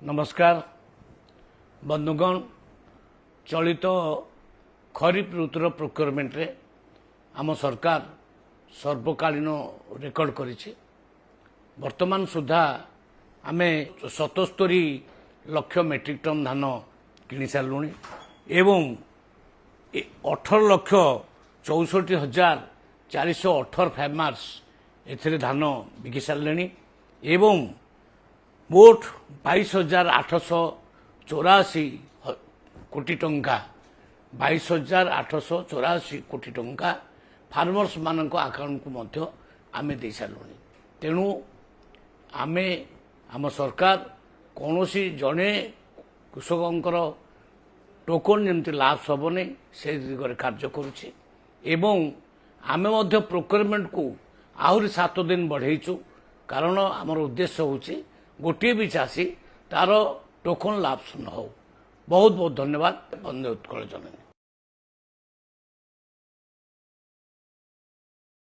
नमस्कार बंधुगण चलित खरीफ ऋतुर प्रोक्योरमेंट रे आम सरकार सर्वकालीन रेकर्ड करिछि। वर्तमान सुधा आमे 77 लाख मेट्रिक टन धान किनि सारलुनी एवं 18 लाख 64,418 फार्मर्स एथिरे धान बिकि सारलेनी एवं मोट 22,884 कोटी टंका 22,884 कोटी टंका फार्मर्स मानक अकाउंट को मध्य आमे दे सारलुनी। तेणु आमे आम सरकार कौनसी जड़े कृषकंकर टोकन जमती लाभ हेबनी से दिगरे कार्य करुछि एवं आमे मध्य प्रोक्योरमेंट को आहरी 7 दिन बढ़ेइछु। कारण आमर उद्देश्य होछि गोटे भी चाषी तार टोकन लाभ न हो। बहुत बहुत धन्यवाद। बंदे उत्कल जननी।